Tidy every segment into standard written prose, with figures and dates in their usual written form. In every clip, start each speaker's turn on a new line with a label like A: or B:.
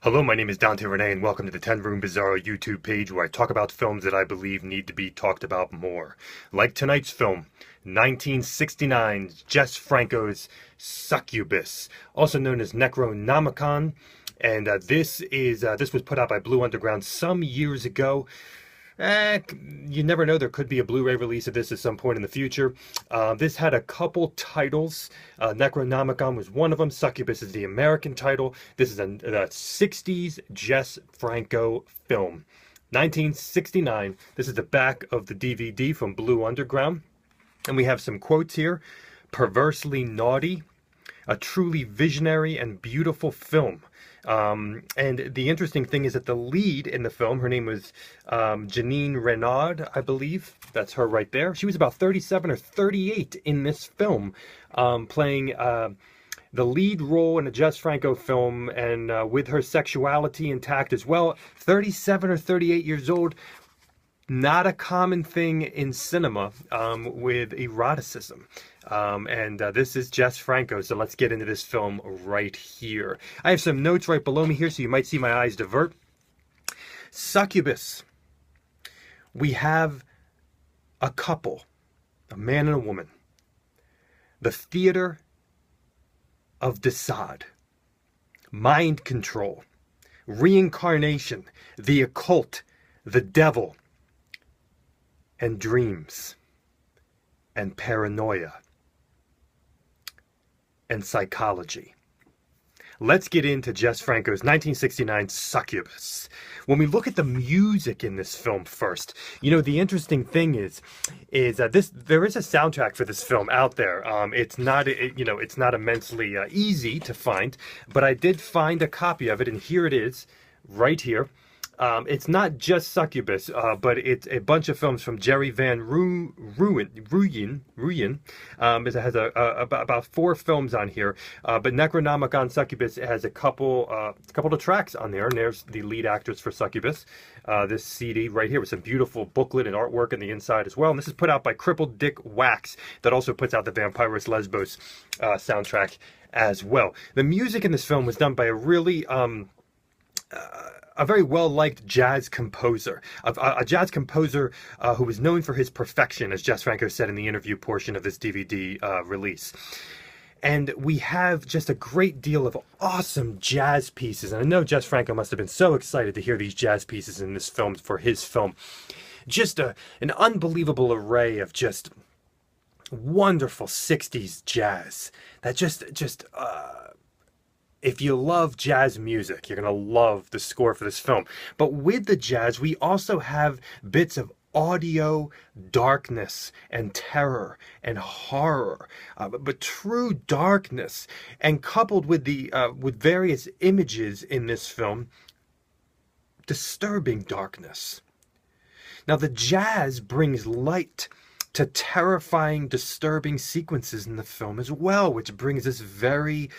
A: Hello, my name is Dante Renee, and welcome to the 10 Room Bizarro YouTube page where I talk about films that I believe need to be talked about more. Like tonight's film, 1969, Jess Franco's Succubus, also known as Necronomicon, and this was put out by Blue Underground some years ago. You never know, there could be a Blu-ray release of this at some point in the future. This had a couple titles. Necronomicon was one of them. Succubus is the American title. This is a 60s Jess Franco film. 1969. This is the back of the DVD from Blue Underground. And we have some quotes here. Perversely naughty. A truly visionary and beautiful film. And the interesting thing is that the lead in the film, her name was Janine Renard, I believe. That's her right there. She was about 37 or 38 in this film, playing the lead role in a Jess Franco film, and with her sexuality intact as well. 37 or 38 years old. Not a common thing in cinema with eroticism. This is Jess Franco, so let's get into this film right here. I have some notes right below me here, so you might see my eyes divert. Succubus. We have a couple, a man and a woman. The theater of Desaad. Mind control. Reincarnation. The occult. The devil. And dreams, and paranoia, and psychology. Let's get into Jess Franco's 1969 Succubus. When we look at the music in this film first, you know, the interesting thing is there is a soundtrack for this film out there. It's not, it's not immensely easy to find, but I did find a copy of it, and here it is, right here. It's not just Succubus, but it's a bunch of films from Jerry Van Ruyen. It has about 4 films on here, but Necronomicon Succubus has a couple of tracks on there, and there's the lead actress for Succubus. This CD right here with some beautiful booklet and artwork on the inside as well. And this is put out by Crippled Dick Wax, that also puts out the Vampirus Lesbos soundtrack as well. The music in this film was done by a really a very well-liked jazz composer, a jazz composer who was known for his perfection, as Jess Franco said in the interview portion of this DVD release. And we have just a great deal of awesome jazz pieces. And I know Jess Franco must have been so excited to hear these jazz pieces in this film, for his film. Just an unbelievable array of just wonderful 60s jazz that if you love jazz music, you're going to love the score for this film. But with the jazz, we also have bits of audio darkness and terror and horror, but true darkness, and coupled with with various images in this film, disturbing darkness. Now, the jazz brings light to terrifying, disturbing sequences in the film as well, which brings this very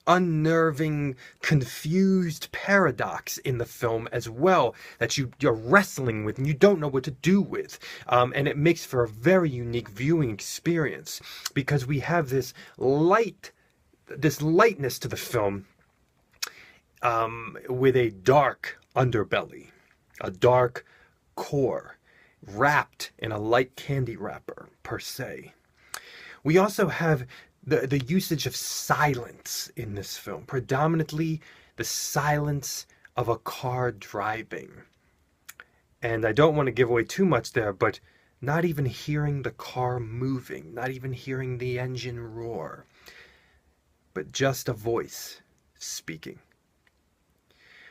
A: unnerving, confused paradox in the film as well, that you're wrestling with and you don't know what to do with. And it makes for a very unique viewing experience, because we have this lightness to the film, with a dark underbelly, a dark core, wrapped in a light candy wrapper, per se. We also have the usage of silence in this film, predominantly the silence of a car driving. And I don't want to give away too much there, but not even hearing the car moving, not even hearing the engine roar, but just a voice speaking.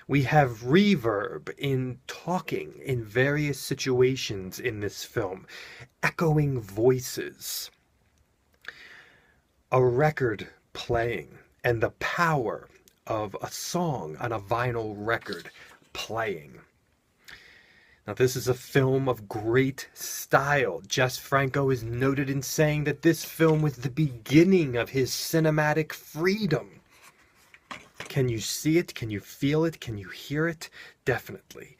A: We have reverb in talking in various situations in this film, echoing voices, a record playing, and the power of a song on a vinyl record playing. Now, this is a film of great style. Jess Franco is noted in saying that this film was the beginning of his cinematic freedom. Can you see it? Can you feel it? Can you hear it? Definitely.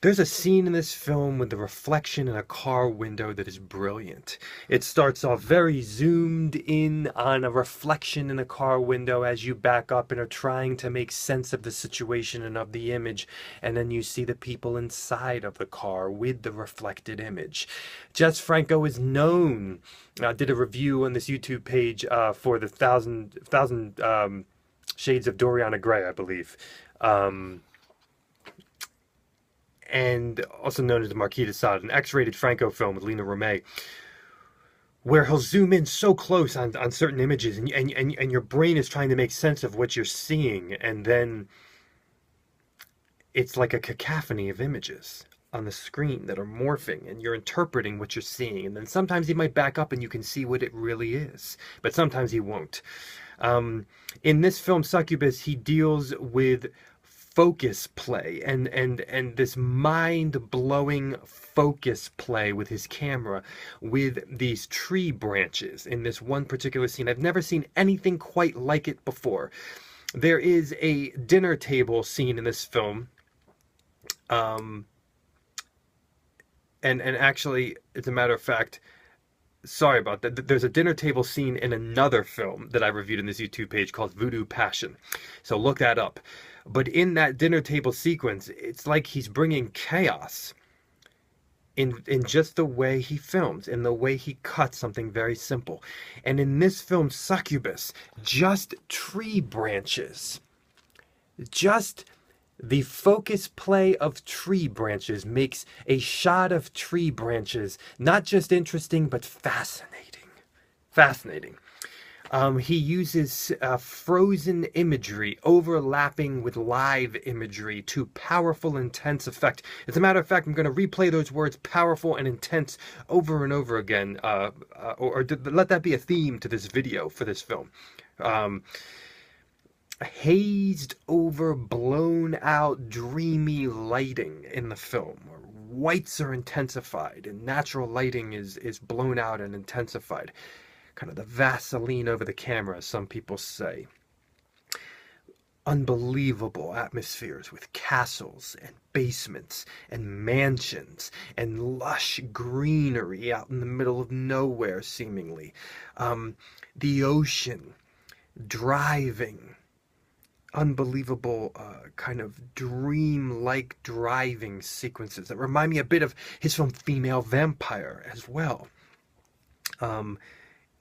A: There's a scene in this film with the reflection in a car window that is brilliant. It starts off very zoomed in on a reflection in a car window as you back up and are trying to make sense of the situation and of the image, and then you see the people inside of the car with the reflected image. Jess Franco is known, did a review on this YouTube page for the thousand Shades of Doriana Gray, I believe. And also known as the Marquis de Sade, an X-rated Franco film with Lena Romay, where he'll zoom in so close on certain images, and your brain is trying to make sense of what you're seeing, and then it's like a cacophony of images on the screen that are morphing, and you're interpreting what you're seeing, and then sometimes he might back up and you can see what it really is, but sometimes he won't. In this film, Succubus, he deals with focus play and this mind-blowing focus play with his camera with these tree branches in this one particular scene. I've never seen anything quite like it before. There is a dinner table scene in this film, and actually, as a matter of fact, sorry about that. There's a dinner table scene in another film that I reviewed in this YouTube page called Voodoo Passion. So look that up. But in that dinner table sequence, it's like he's bringing chaos in just the way he films, in the way he cuts something very simple. And in this film, Succubus, just tree branches, just the focus play of tree branches makes a shot of tree branches not just interesting, but fascinating. Fascinating. He uses frozen imagery overlapping with live imagery to powerful, intense effect. As a matter of fact, I'm going to replay those words, powerful and intense, over and over again, or let that be a theme to this video for this film. Hazed over, blown out, dreamy lighting in the film. Whites are intensified and natural lighting is blown out and intensified. Kind of the Vaseline over the camera, as some people say. Unbelievable atmospheres with castles and basements and mansions and lush greenery out in the middle of nowhere, seemingly. The ocean, driving. Unbelievable kind of dream-like driving sequences that remind me a bit of his film Female Vampire as well.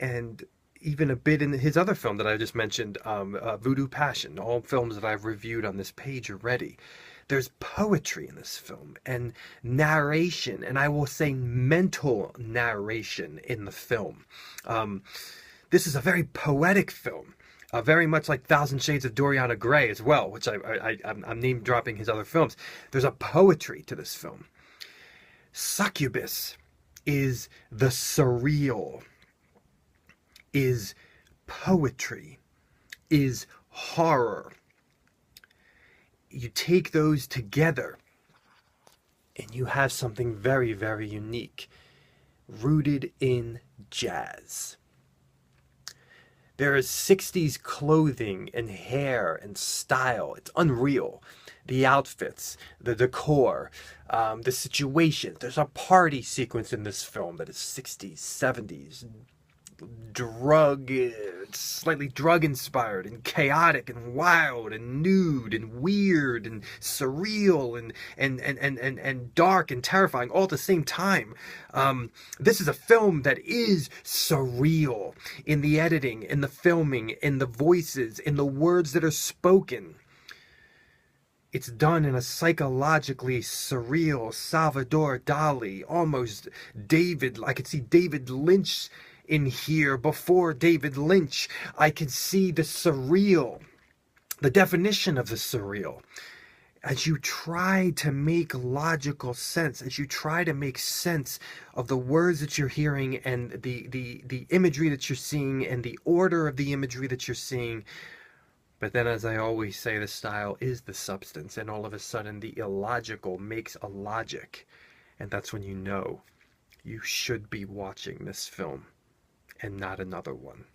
A: And even a bit in his other film that I just mentioned, Voodoo Passion, all films that I've reviewed on this page already. There's poetry in this film and narration, and I will say mental narration in the film. This is a very poetic film. Very much like Thousand Shades of Doriana Gray as well, which I'm name-dropping his other films. There's a poetry to this film. Succubus is the surreal, is poetry, is horror. You take those together, and you have something very, very unique, rooted in jazz. There is 60s clothing and hair and style. It's unreal. The outfits, the decor, the situation. There's a party sequence in this film that is 60s, 70s, slightly drug-inspired and chaotic and wild and nude and weird and surreal and dark and terrifying all at the same time. This is a film that is surreal in the editing, in the filming, in the voices, in the words that are spoken. It's done in a psychologically surreal Salvador Dali, almost I could see David Lynch in here before David Lynch. I can see the surreal, the definition of the surreal. As you try to make logical sense, as you try to make sense of the words that you're hearing and the imagery that you're seeing and the order of the imagery that you're seeing. But then, as I always say, the style is the substance, and all of a sudden the illogical makes a logic. And that's when you know you should be watching this film and not another one.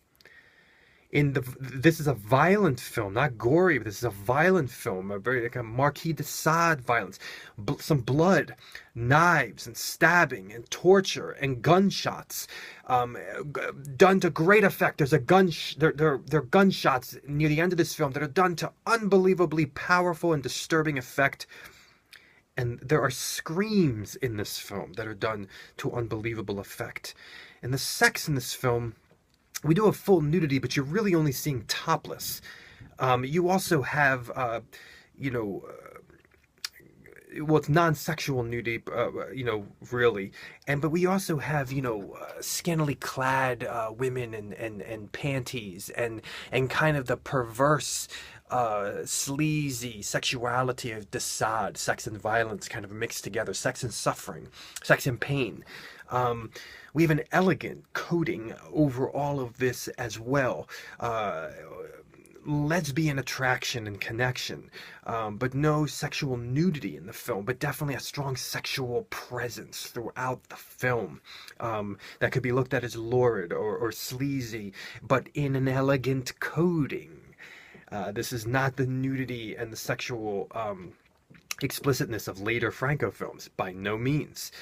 A: This is a violent film, not gory, but this is a violent film, a very like a Marquis de Sade violence, some blood, knives and stabbing and torture and gunshots, done to great effect. There's a there are gunshots near the end of this film that are done to unbelievably powerful and disturbing effect. And there are screams in this film that are done to unbelievable effect. And the sex in this film, we do have full nudity, but you're really only seeing topless. You also have, you know, well, it's non-sexual nudity, you know, really. But we also have, you know, scantily clad women and panties and kind of the perverse, sleazy sexuality of de Sade, sex and violence kind of mixed together, sex and suffering, sex and pain. We have an elegant coding over all of this as well. Lesbian attraction and connection, but no sexual nudity in the film, but definitely a strong sexual presence throughout the film that could be looked at as lurid or sleazy, but in an elegant coding. This is not the nudity and the sexual explicitness of later Franco films, by no means.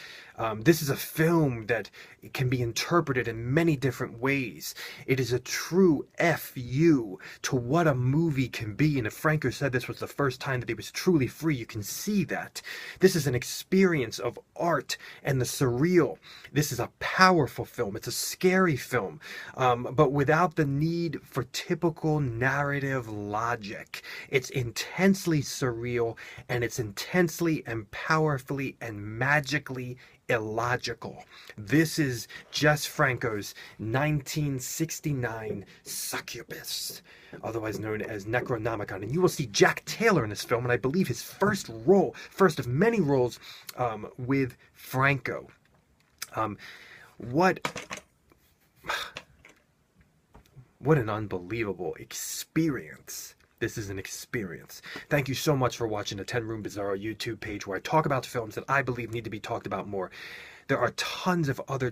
A: This is a film that can be interpreted in many different ways. It is a true FU to what a movie can be, and if Franco said this was the first time that he was truly free, you can see that. This is an experience of art and the surreal. This is a powerful film. It's a scary film, but without the need for typical narrative logic. It's intensely surreal, and it's intensely and powerfully and magically illogical. This is Jess Franco's 1969 Succubus, otherwise known as Necronomicon. And you will see Jack Taylor in this film, and I believe his first of many roles with Franco. What an unbelievable experience. This is an experience. Thank you so much for watching the 10 Room Bizarro YouTube page, where I talk about films that I believe need to be talked about more. There are tons of other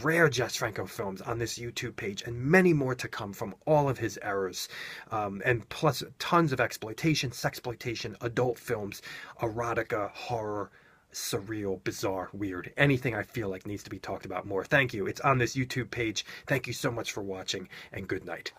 A: rare Jess Franco films on this YouTube page, and many more to come from all of his eras. And plus tons of exploitation, sexploitation, adult films, erotica, horror, surreal, bizarre, weird. Anything I feel like needs to be talked about more. Thank you. It's on this YouTube page. Thank you so much for watching, and good night.